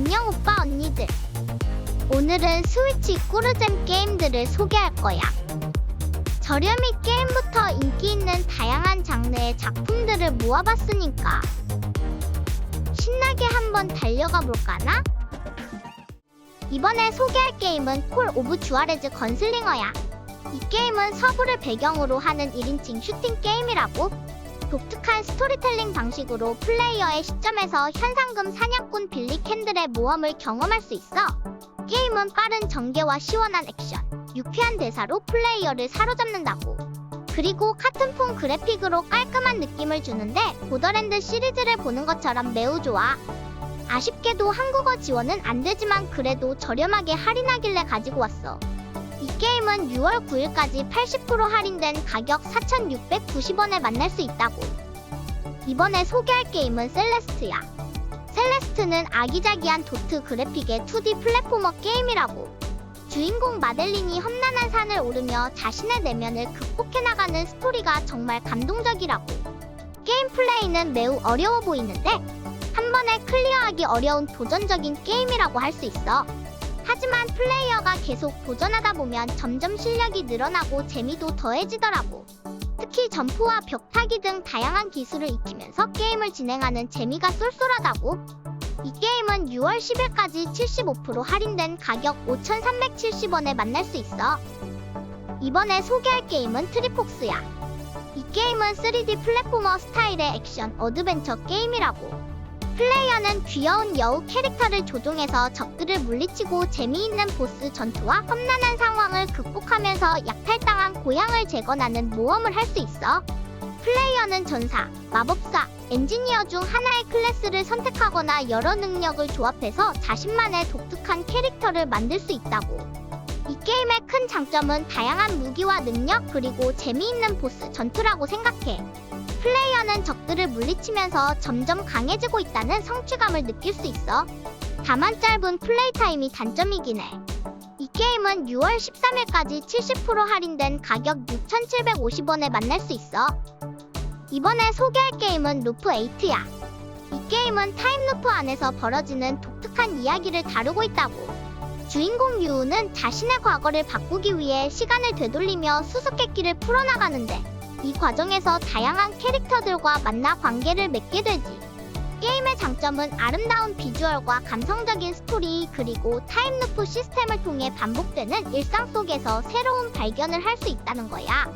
안녕 오빠 언니들. 오늘은 스위치 꿀잼 게임들을 소개할 거야. 저렴이 게임부터 인기 있는 다양한 장르의 작품들을 모아봤으니까 신나게 한번 달려가 볼까나? 이번에 소개할 게임은 콜 오브 듀아레즈 건슬링어야. 이 게임은 서부를 배경으로 하는 1인칭 슈팅 게임이라고. 독특한 스토리텔링 방식으로 플레이어의 시점에서 현상금 사냥꾼 빌리 캔들의 모험을 경험할 수 있어. 게임은 빠른 전개와 시원한 액션, 유쾌한 대사로 플레이어를 사로잡는다고. 그리고 카툰폰 그래픽으로 깔끔한 느낌을 주는데 보더랜드 시리즈를 보는 것처럼 매우 좋아. 아쉽게도 한국어 지원은 안 되지만 그래도 저렴하게 할인하길래 가지고 왔어. 이 게임은 6월 9일까지 80% 할인된 가격 4,690원에 만날 수 있다고. 이번에 소개할 게임은 셀레스트야. 셀레스트는 아기자기한 도트 그래픽의 2D 플랫포머 게임이라고. 주인공 마델린이 험난한 산을 오르며 자신의 내면을 극복해나가는 스토리가 정말 감동적이라고. 게임 플레이는 매우 어려워 보이는데 한 번에 클리어하기 어려운 도전적인 게임이라고 할 수 있어. 하지만 플레이어가 계속 도전하다 보면 점점 실력이 늘어나고 재미도 더해지더라고. 특히 점프와 벽타기 등 다양한 기술을 익히면서 게임을 진행하는 재미가 쏠쏠하다고. 이 게임은 6월 10일까지 75% 할인된 가격 5,370원에 만날 수 있어. 이번에 소개할 게임은 트리폭스야. 이 게임은 3D 플랫포머 스타일의 액션 어드벤처 게임이라고. 플레이어는 귀여운 여우 캐릭터를 조종해서 적들을 물리치고 재미있는 보스 전투와 험난한 상황을 극복하면서 약탈당한 고향을 재건하는 모험을 할 수 있어. 플레이어는 전사, 마법사, 엔지니어 중 하나의 클래스를 선택하거나 여러 능력을 조합해서 자신만의 독특한 캐릭터를 만들 수 있다고. 이 게임의 큰 장점은 다양한 무기와 능력 그리고 재미있는 보스 전투라고 생각해. 플레이어는 적들을 물리치면서 점점 강해지고 있다는 성취감을 느낄 수 있어. 다만 짧은 플레이 타임이 단점이긴 해. 이 게임은 6월 13일까지 70% 할인된 가격 6,750원에 만날 수 있어. 이번에 소개할 게임은 루프8야. 이 게임은 타임루프 안에서 벌어지는 독특한 이야기를 다루고 있다고. 주인공 유우는 자신의 과거를 바꾸기 위해 시간을 되돌리며 수수께끼를 풀어나가는데 이 과정에서 다양한 캐릭터들과 만나 관계를 맺게 되지. 게임의 장점은 아름다운 비주얼과 감성적인 스토리 그리고 타임루프 시스템을 통해 반복되는 일상 속에서 새로운 발견을 할 수 있다는 거야.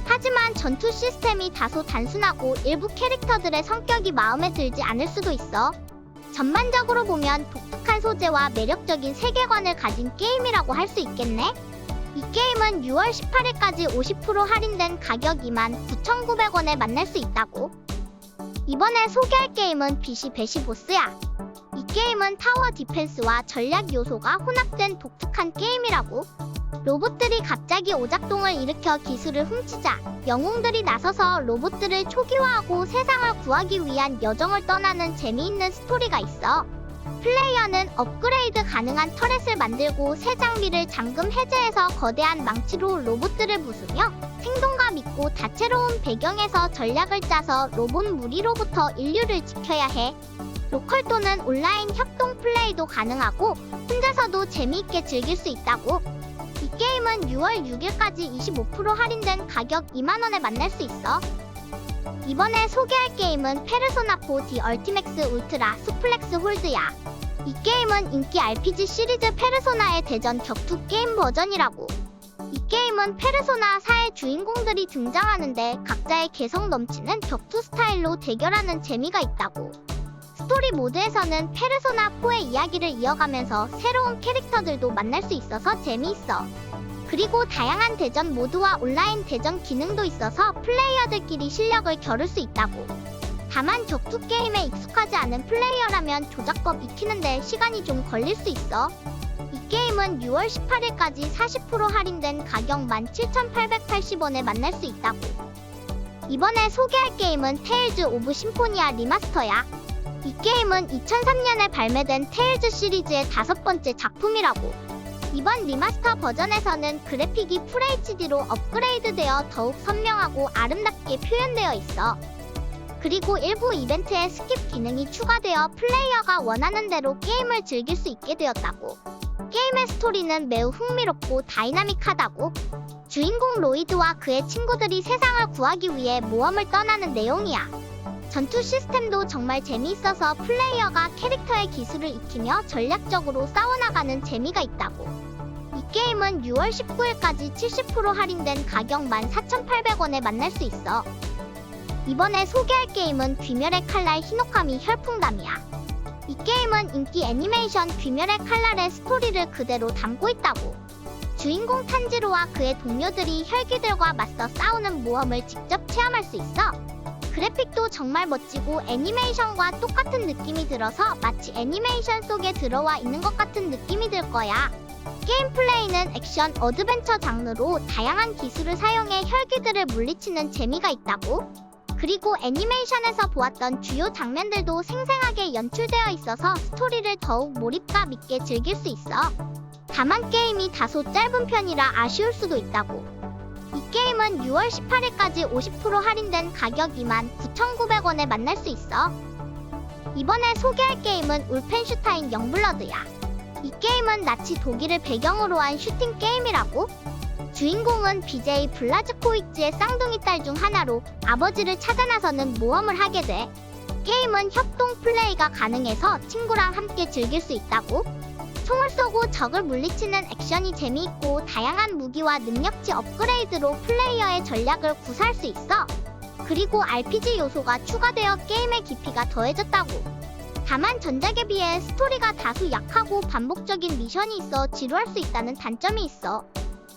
하지만 전투 시스템이 다소 단순하고 일부 캐릭터들의 성격이 마음에 들지 않을 수도 있어. 전반적으로 보면 독특한 소재와 매력적인 세계관을 가진 게임이라고 할 수 있겠네. 이 게임은 6월 18일까지 50% 할인된 가격 29,900원에 만날 수 있다고. 이번에 소개할 게임은 빛이 배시 보스야. 이 게임은 타워 디펜스와 전략 요소가 혼합된 독특한 게임이라고. 로봇들이 갑자기 오작동을 일으켜 기술을 훔치자 영웅들이 나서서 로봇들을 초기화하고 세상을 구하기 위한 여정을 떠나는 재미있는 스토리가 있어. 플레이어는 업그레이드 가능한 터렛을 만들고 새 장비를 잠금 해제해서 거대한 망치로 로봇들을 부수며 생동감 있고 다채로운 배경에서 전략을 짜서 로봇 무리로부터 인류를 지켜야 해. 로컬 또는 온라인 협동 플레이도 가능하고 혼자서도 재미있게 즐길 수 있다고. 이 게임은 6월 6일까지 25% 할인된 가격 2만원에 만날 수 있어. 이번에 소개할 게임은 페르소나4 디 얼티맥스 울트라 수플렉스 홀드야. 이 게임은 인기 RPG 시리즈 페르소나의 대전 격투 게임 버전이라고. 이 게임은 페르소나 4의 주인공들이 등장하는데 각자의 개성 넘치는 격투 스타일로 대결하는 재미가 있다고. 스토리 모드에서는 페르소나 4의 이야기를 이어가면서 새로운 캐릭터들도 만날 수 있어서 재미있어. 그리고 다양한 대전 모드와 온라인 대전 기능도 있어서 플레이어들끼리 실력을 겨룰 수 있다고. 다만 격투 게임에 익숙하지 않은 플레이어라면 조작법 익히는데 시간이 좀 걸릴 수 있어. 이 게임은 6월 18일까지 40% 할인된 가격 17,880원에 만날 수 있다고. 이번에 소개할 게임은 테일즈 오브 심포니아 리마스터야. 이 게임은 2003년에 발매된 테일즈 시리즈의 5번째 작품이라고. 이번 리마스터 버전에서는 그래픽이 FHD로 업그레이드되어 더욱 선명하고 아름답게 표현되어 있어. 그리고 일부 이벤트에 스킵 기능이 추가되어 플레이어가 원하는 대로 게임을 즐길 수 있게 되었다고. 게임의 스토리는 매우 흥미롭고 다이나믹하다고. 주인공 로이드와 그의 친구들이 세상을 구하기 위해 모험을 떠나는 내용이야. 전투 시스템도 정말 재미있어서 플레이어가 캐릭터의 기술을 익히며 전략적으로 싸워나가는 재미가 있다고. 이 게임은 6월 19일까지 70% 할인된 가격 14,800원에 만날 수 있어. 이번에 소개할 게임은 귀멸의 칼날 히노카미 혈풍담이야. 이 게임은 인기 애니메이션 귀멸의 칼날의 스토리를 그대로 담고 있다고. 주인공 탄지로와 그의 동료들이 혈귀들과 맞서 싸우는 모험을 직접 체험할 수 있어. 그래픽도 정말 멋지고 애니메이션과 똑같은 느낌이 들어서 마치 애니메이션 속에 들어와 있는 것 같은 느낌이 들 거야. 게임 플레이는 액션 어드벤처 장르로 다양한 기술을 사용해 혈귀들을 물리치는 재미가 있다고. 그리고 애니메이션에서 보았던 주요 장면들도 생생하게 연출되어 있어서 스토리를 더욱 몰입감 있게 즐길 수 있어. 다만 게임이 다소 짧은 편이라 아쉬울 수도 있다고. 이 게임은 6월 18일까지 50% 할인된 가격 29,900원에 만날 수 있어. 이번에 소개할 게임은 울펜슈타인 영블러드야. 이 게임은 나치 독일을 배경으로 한 슈팅 게임이라고. 주인공은 BJ 블라즈코위츠의 쌍둥이 딸 중 하나로 아버지를 찾아 나서는 모험을 하게 돼. 게임은 협동 플레이가 가능해서 친구랑 함께 즐길 수 있다고. 총을 쏘고 적을 물리치는 액션이 재미있고 다양한 무기와 능력치 업그레이드로 플레이어의 전략을 구사할 수 있어. 그리고 RPG 요소가 추가되어 게임의 깊이가 더해졌다고. 다만 전작에 비해 스토리가 다소 약하고 반복적인 미션이 있어 지루할 수 있다는 단점이 있어.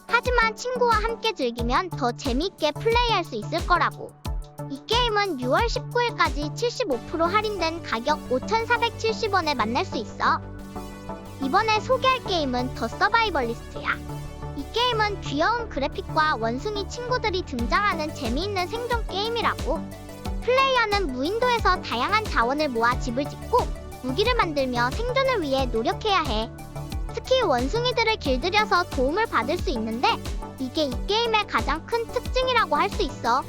하지만 친구와 함께 즐기면 더 재미있게 플레이할 수 있을 거라고. 이 게임은 6월 19일까지 75% 할인된 가격 5,470원에 만날 수 있어. 이번에 소개할 게임은 더 서바이벌리스트야. 이 게임은 귀여운 그래픽과 원숭이 친구들이 등장하는 재미있는 생존 게임이라고. 플레이어는 무인도에서 다양한 자원을 모아 집을 짓고 무기를 만들며 생존을 위해 노력해야 해. 특히 원숭이들을 길들여서 도움을 받을 수 있는데 이게 이 게임의 가장 큰 특징이라고 할 수 있어.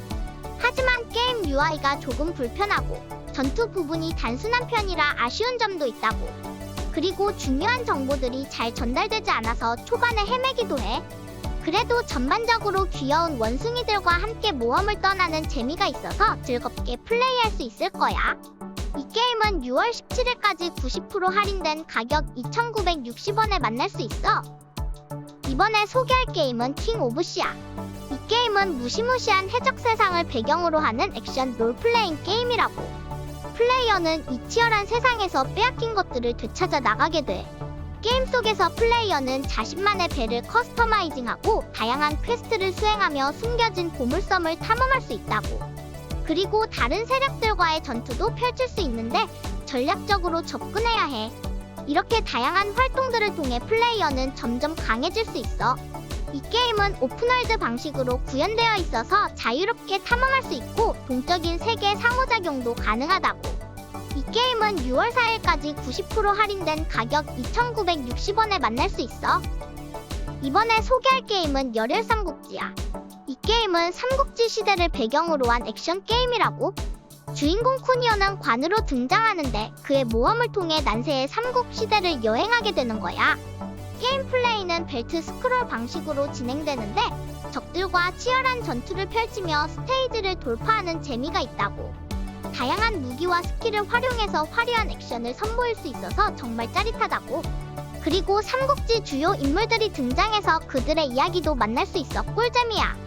하지만 게임 UI가 조금 불편하고 전투 부분이 단순한 편이라 아쉬운 점도 있다고. 그리고 중요한 정보들이 잘 전달되지 않아서 초반에 헤매기도 해. 그래도 전반적으로 귀여운 원숭이들과 함께 모험을 떠나는 재미가 있어서 즐겁게 플레이할 수 있을 거야. 이 게임은 6월 17일까지 90% 할인된 가격 2,960원에 만날 수 있어. 이번에 소개할 게임은 킹 오브 시야. 이 게임은 무시무시한 해적 세상을 배경으로 하는 액션 롤플레잉 게임이라고. 플레이어는 이 치열한 세상에서 빼앗긴 것들을 되찾아 나가게 돼. 게임 속에서 플레이어는 자신만의 배를 커스터마이징하고 다양한 퀘스트를 수행하며 숨겨진 보물섬을 탐험할 수 있다고. 그리고 다른 세력들과의 전투도 펼칠 수 있는데 전략적으로 접근해야 해. 이렇게 다양한 활동들을 통해 플레이어는 점점 강해질 수 있어. 이 게임은 오픈월드 방식으로 구현되어 있어서 자유롭게 탐험할 수 있고 동적인 세계 상호작용도 가능하다고. 이 게임은 6월 4일까지 90% 할인된 가격 2,960원에 만날 수 있어. 이번에 소개할 게임은 열혈 삼국지야. 이 게임은 삼국지 시대를 배경으로 한 액션 게임이라고. 주인공 쿠니오는 관으로 등장하는데 그의 모험을 통해 난세의 삼국 시대를 여행하게 되는 거야. 게임 플레이는 벨트 스크롤 방식으로 진행되는데 적들과 치열한 전투를 펼치며 스테이지를 돌파하는 재미가 있다고. 다양한 무기와 스킬을 활용해서 화려한 액션을 선보일 수 있어서 정말 짜릿하다고. 그리고 삼국지 주요 인물들이 등장해서 그들의 이야기도 만날 수 있어 꿀잼이야.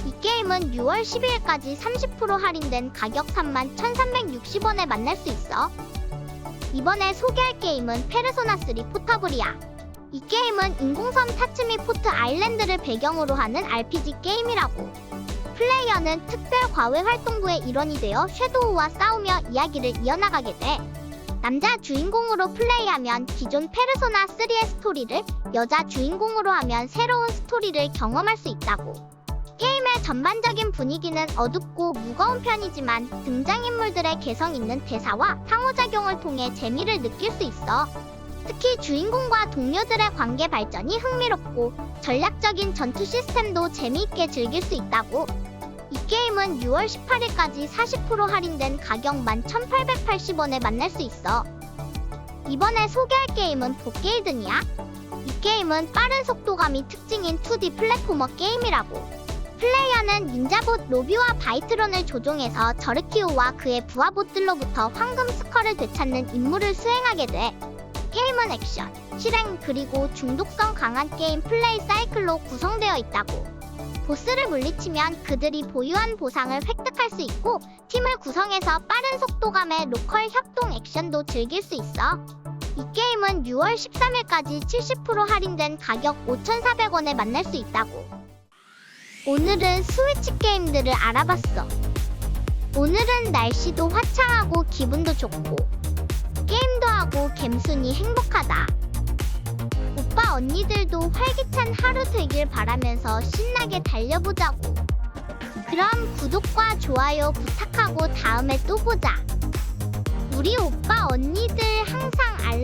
이 게임은 6월 12일까지 30% 할인된 가격 31,360원에 만날 수 있어. 이번에 소개할 게임은 페르소나 3 포터블이야. 이 게임은 인공섬 타츠미 포트 아일랜드를 배경으로 하는 RPG 게임이라고. 플레이어는 특별 과외 활동부의 일원이 되어 섀도우와 싸우며 이야기를 이어나가게 돼. 남자 주인공으로 플레이하면 기존 페르소나 3의 스토리를, 여자 주인공으로 하면 새로운 스토리를 경험할 수 있다고. 게임의 전반적인 분위기는 어둡고 무거운 편이지만 등장인물들의 개성 있는 대사와 상호작용을 통해 재미를 느낄 수 있어. 특히 주인공과 동료들의 관계 발전이 흥미롭고 전략적인 전투 시스템도 재미있게 즐길 수 있다고. 이 게임은 6월 18일까지 40% 할인된 가격 11,880원에 만날 수 있어. 이번에 소개할 게임은 복게이든이야. 이 게임은 빠른 속도감이 특징인 2D 플랫포머 게임이라고. 플레이어는 닌자봇 로비와 바이트론을 조종해서 저르키오와 그의 부하봇들로부터 황금 스컬을 되찾는 임무를 수행하게 돼. 게임은 액션, 실행, 그리고 중독성 강한 게임 플레이 사이클로 구성되어 있다고. 보스를 물리치면 그들이 보유한 보상을 획득할 수 있고, 팀을 구성해서 빠른 속도감의 로컬 협동 액션도 즐길 수 있어. 이 게임은 6월 13일까지 70% 할인된 가격 5,400원에 만날 수 있다고. 오늘은 스위치 게임들을 알아봤어. 오늘은 날씨도 화창하고 기분도 좋고 게임도 하고 갬순이 행복하다. 오빠 언니들도 활기찬 하루 되길 바라면서 신나게 달려보자고. 그럼 구독과 좋아요 부탁하고 다음에 또 보자. 우리 오빠 언니들 항상 알람